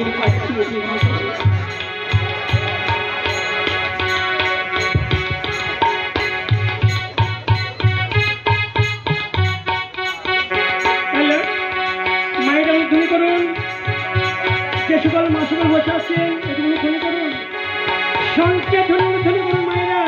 আমাদের কাছে মায়েরা ধনী করুন, যে সকল মা সকল বসে আছেন এগুলো ধনী করুন, সংখ্যা ধনী ধনী করুন মায়েরা।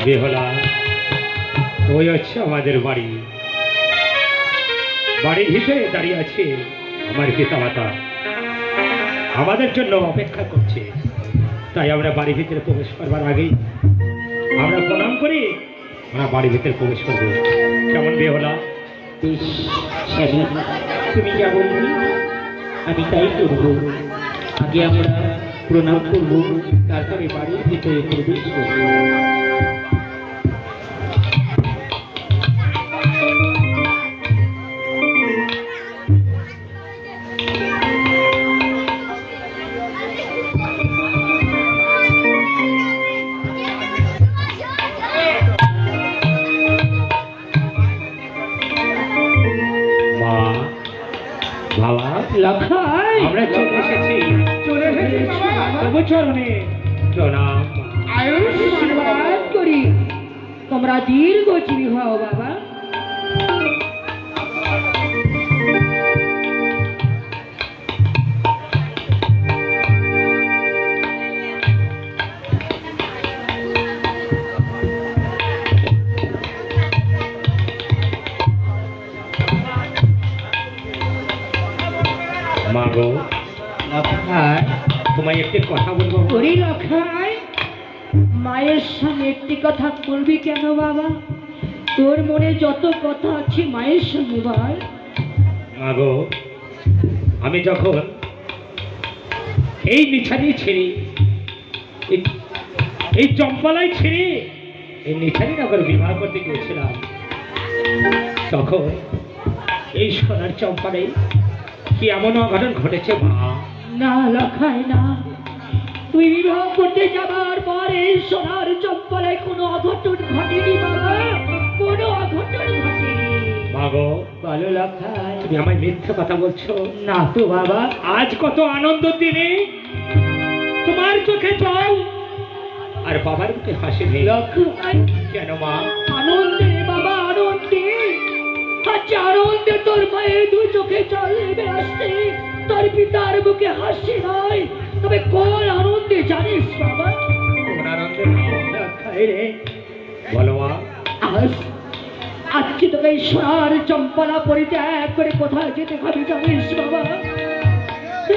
বেহলা, ওই হচ্ছে আমাদের বাড়ি। বাড়ির ভিতরে দাঁড়িয়ে আছে আমার পিতা মাতা, আমাদের জন্য অপেক্ষা করছে। তাই আমরা বাড়ির ভিতরে প্রবেশ করবার আগেই আমরা প্রণাম করি, আমরা বাড়ির ভিতরে প্রবেশ করবো। কেমন বেহলা? তুমি যা বলবি আমি তাই করব। আগে আমরা প্রণাম করব, তারপরে বাড়ির ভিতরে প্রবেশ করব। আমরা চলে এসেছি, তবু চরণে প্রণাম। আশীর্বাদ করি তোমরা দীর্ঘজীবী হও বাবা। মাগো, তোমায় একটি কথা বলবো। ওরে লখাই, মায়ের সঙ্গে একটি কথা বলবি কেন বাবা? তোর মনে যত কথা আছে মায়ের সঙ্গে বল। মাগো, আমি যখন এই নিছানি ছেড়ে এই চম্পালাই ছেড়ে এই নিছানি নগর বিবাহ করতে গিয়েছিলাম, তখন এই সোনার চম্পালে কি এমন অঘটন ঘটেছে মা? না লখাই না, তুই বিবাহ করতে যাবার পরে সোনার চম্পালায় কোনো অঘটন ঘটেনি বাবা, কোনো অঘটন ঘটেনি। মাগো, বলো লখাই। তুমি আমায় মিথ্যে কথা বলছো? না তো বাবা। আজ কত আনন্দ দিনে তোমার চোখে জল আর বাবার মুখে হাসি নেই। লখাই, কেন মা? আনন্দে বাবা, আনন্দে। আজ আনন্দে তোর মায়ের দু চোখে জল নেমে আসছে, তোর পিতার মুখে হাসি নয়। তবে কোন আনন্দে জানিস বাবা? কোন আনন্দে? লখাই রে, বলো মা। আজকে তোকে সোনার চম্পলা পরিত্যাগ করে কোথায় যেতে হবে জানিস বাবা?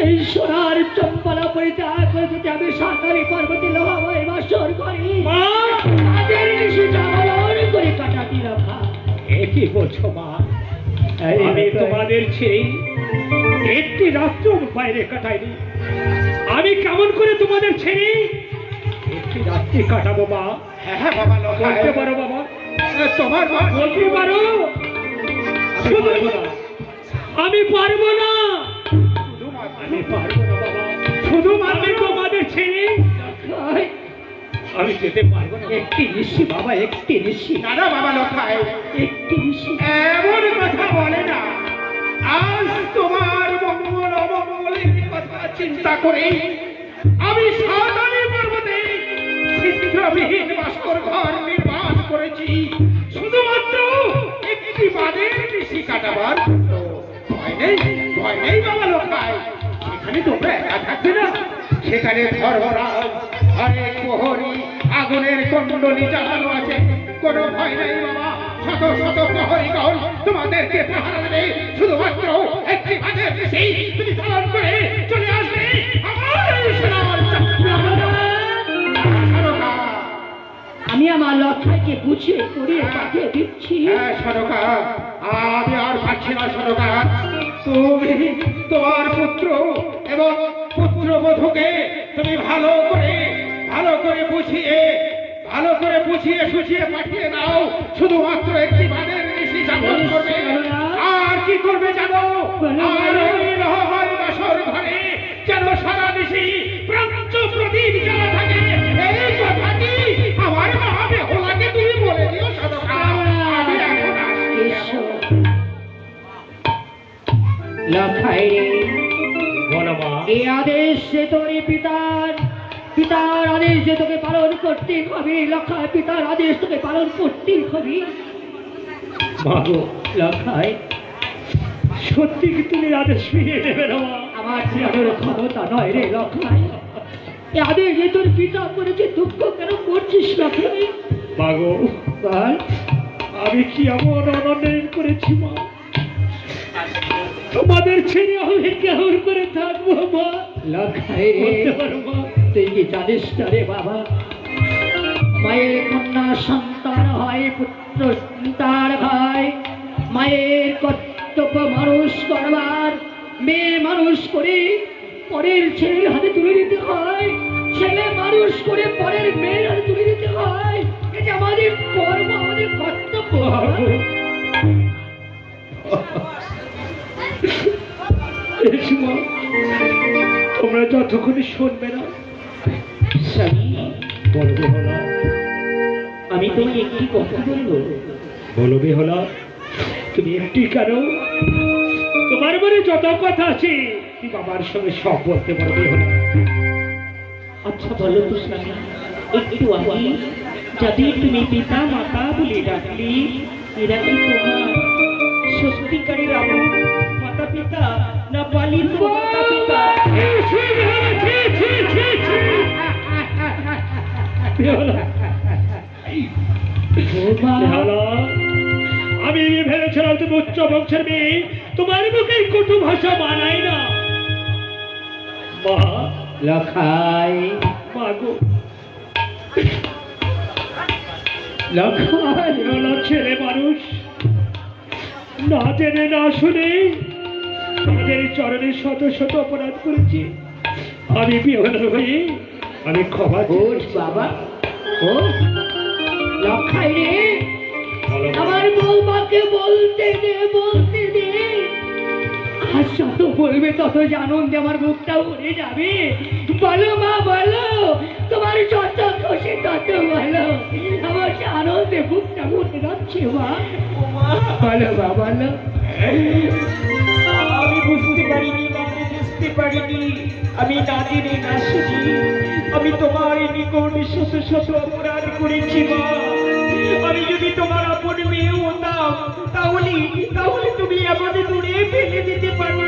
এই সোনার চম্পলা পরিত্যাগ করে যদি আমি সাঁতারি পর্বতে লোহাময় বাসর করি মা! তাদের নিশি জাগরণ করে কাটাতি রাখা। এ কি বলছো মা? আমি তোমাদের ছেড়ে একটি রাত্র বাইরে কাটাইনি। আমি কেমন করে তোমাদের ছেড়ে একটি রাত্রি কাটাবো মা? হ্যাঁ বাবা লখাই, বলতে পারো বাবা? তোমার মা বলতে পারো? আমি পারবো না। আমি পারবো না বাবা। শুধু আমি তোমাদের ছেড়ে আয়, আমি যেতে পারবো না। একটি নিশি বাবা, একটি নিশি, দাদা বাবা লখাই, একটি নিশি। এমন কথা বলে না। আজ তোমার মঙ্গল অমঙ্গলের কথা চিন্তা করে আমি সাঁতারি পর্বতে ছিদ্রবিহীন বাসর ঘর নির্মাণ করেছি, শুধুমাত্র একটি বাদের নিশি কাটাবার জন্য। ভয় নেই বাবা লখাই, সেখানে তোমরা একা থাকবে না। সেখানে ধর্মরাজ হরেক প্রহরী আগুনের কুণ্ডলী জ্বালানো আছে, কোনো ভয় নেই বাবা। শত শত প্রহরীগণ তোমাদেরকে পাহারা দেবে, শুধুমাত্র একটি বাদের নিশি তুমি ধারণ করে চলে আসবে আমার সোনার চক্রবর্তী। আমি আমার লক্ষ্যকে বুঝিয়ে করিয়ে পাঠিয়ে দিচ্ছি। হ্যাঁ সরকার, আমি আর পাচ্ছি না সরকার। তুমি তোমার পুত্র এবং পুত্রবধূকে তুমি ভালো করে বুঝিয়ে সুঝিয়ে পাঠিয়ে দাও। শুধুমাত্র একটি বাদের নিশি যাপন করবে, আর কি করবে জানো? আর ওই লোহাময় বাসর ঘরে যেন সারা নিশি প্রাঞ্চ প্রদীপ জ্বালা থাকে, এই কথাটি আমার মা বেহুলাকে তুমি বলে দিও সরকার। আমি এখন আসছি। এসো। লখাই রে, বলো মা। এই আদেশ যে তোর পিতার আদেশ যে তোকে পালন করতে হবে। লখাই, পিতার আদেশ তোকে পালন করতে হবে। মা গো, লখাই, সত্যি কি তুমি আদেশ ফিরিয়ে নেবে না মা? আমার ছেলের ক্ষমতা নয় রে লখাই। এই আদেশ যে তোর পিতা করেছে, দুঃখ কেন করছিস লখাই? মা গো, বল। আমি কি এমন অনন্যায় করেছি মা? তোমাদের ছেড়ে আমি কেমন করে থাকবো মা? লখাই রে, বলতে পারো মা? তুই কি জানিস না রে বাবা, মায়ের কন্যা সন্তান হয়, পুত্র সন্তান হয়। মায়ের কর্তব্য মানুষ করবার, মেয়ে মানুষ করে পরের ছেলের হাতে তুলে দিতে হয়, ছেলে মানুষ করে পরের মেয়ের হাতে তুলে দিতে হয়। এটা আমাদের কর্ম, আমাদের কর্তব্য। এসো মা, তোমরা যতক্ষণই শুনবে না। স্বামী, বলবে হলো, আমি তোমাকে একটি কথা বলবো। বলবে হলো, তুমি একটি কেন? তোমার মনে যত কথা আছে তুমি বাবার সঙ্গে সব বলতে পারবে হলো। আচ্ছা বলো তো স্বামী, একটু আগে যাদের তুমি পিতা মাতা বলে ডাকলি, এরা কি তোমার সত্যিকারের আমার মাতা পিতা না পালিত মাতা পিতা? আমি ভেবেছিলাম তুমি উচ্চ বংশের মেয়ে, তোমার মুখে কটু ভাষা মানায় না। মা, লখাই, মা গো, লখাই, হলো ছেলে মানুষ, না জেনে না শুনে তাদের চরণে শত শত অপরাধ করেছি। আমি বিহল হয়ে আমি ক্ষমা ওঠ বাবা, ও লখাই রে, আমার বৌমাকে বলতে দে, বলতে দে। আর যত বলবে তত আনন্দে আমার মুখটা উড়ে যাবে। বলো মা, বলো, তোমার যত খুশি তত বলো। আমার সে আনন্দে মুখটা উঠে যাচ্ছে মা। বলো মা, বলো। আমি বুঝতে পারিনি, আমি না জেনে না শুনি আমি তোমার নিকট শত শত অপরাধ করেছি মা। আমি যদি তোমার আপন মেয়ে হতাম তাহলে তুমি আমাদের দূরে ফেলে দিতে পারলে।